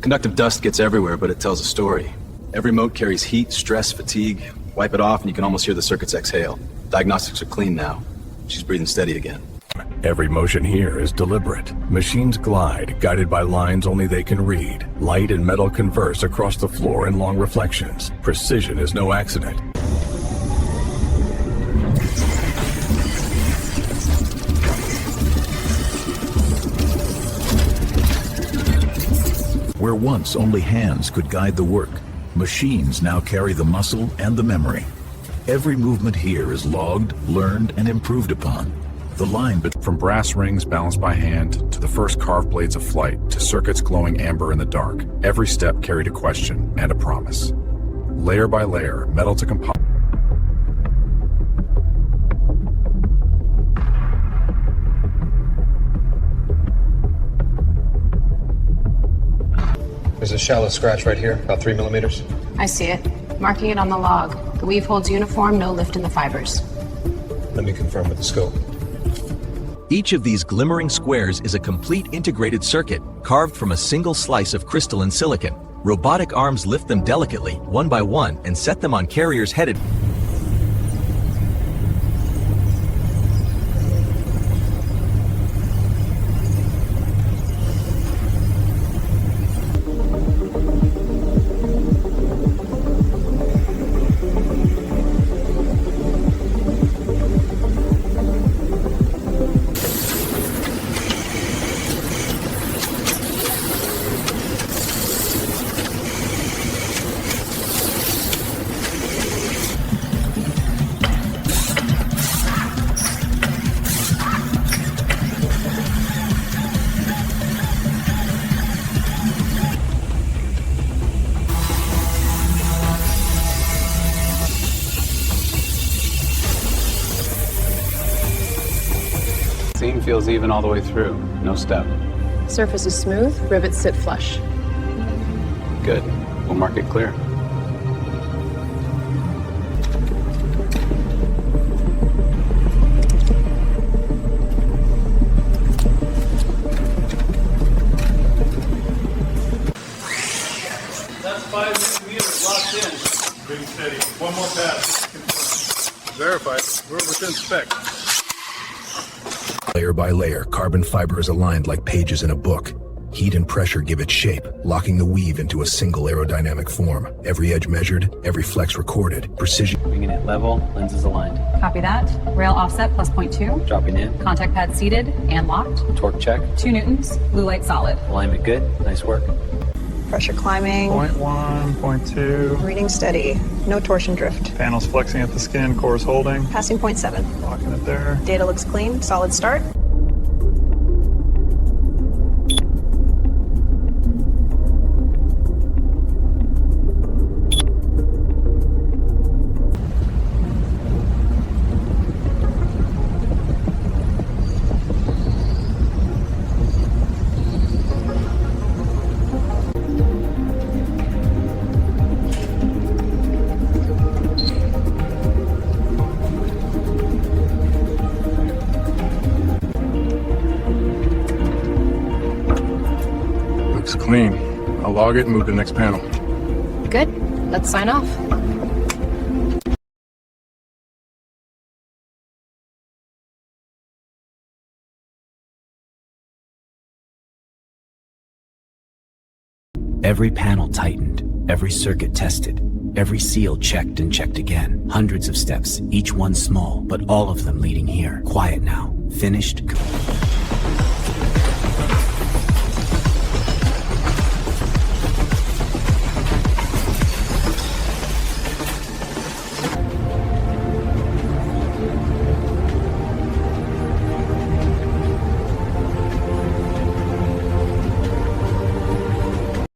Conductive dust gets everywhere, but it tells a story. Every mote carries heat, stress, fatigue. Wipe it off and you can almost hear the circuits exhale. Diagnostics are clean now. She's breathing steady again. Every motion here is deliberate. Machines glide, guided by lines only they can read. Light and metal converse across the floor in long reflections. Precision is no accident. Where once only hands could guide the work, machines now carry the muscle and the memory. Every movement here is logged, learned, and improved upon. The line from brass rings balanced by hand to the first carved blades of flight to circuits glowing amber in the dark, every step carried a question and a promise. Layer by layer, metal to composite. There's a shallow scratch right here, about 3 millimeters. I see it. Marking it on the log. The weave holds uniform, no lift in the fibers. Let me confirm with the scope. Each of these glimmering squares is a complete integrated circuit, carved from a single slice of crystalline silicon. Robotic arms lift them delicately, one by one, and set them on carriers headed. Seam feels even all the way through, no step. Surface is smooth, rivets sit flush. Good. We'll mark it clear. That's 5 meters locked in. Big and steady. One more pass. Verified. We're within spec. Layer by layer, carbon fiber is aligned like pages in a book. Heat and pressure give it shape, locking the weave into a single aerodynamic form. Every edge measured, every flex recorded. Precision. Bringing it level, lenses aligned. Copy that. Rail offset plus 0.2. Dropping in. Contact pad seated and locked. Torque check. 2 newtons. Blue light solid. Alignment good. Nice work. Pressure climbing. 0.1, 0.2. Reading steady. No torsion drift. Panels flexing at the skin, cores holding. Passing 0.7. Locking it there. Data looks clean. Solid start. Clean. I'll log it and move to the next panel. Good. Let's sign off. Every panel tightened, every circuit tested, every seal checked and checked again. Hundreds of steps, each one small, but all of them leading here. Quiet now. Finished.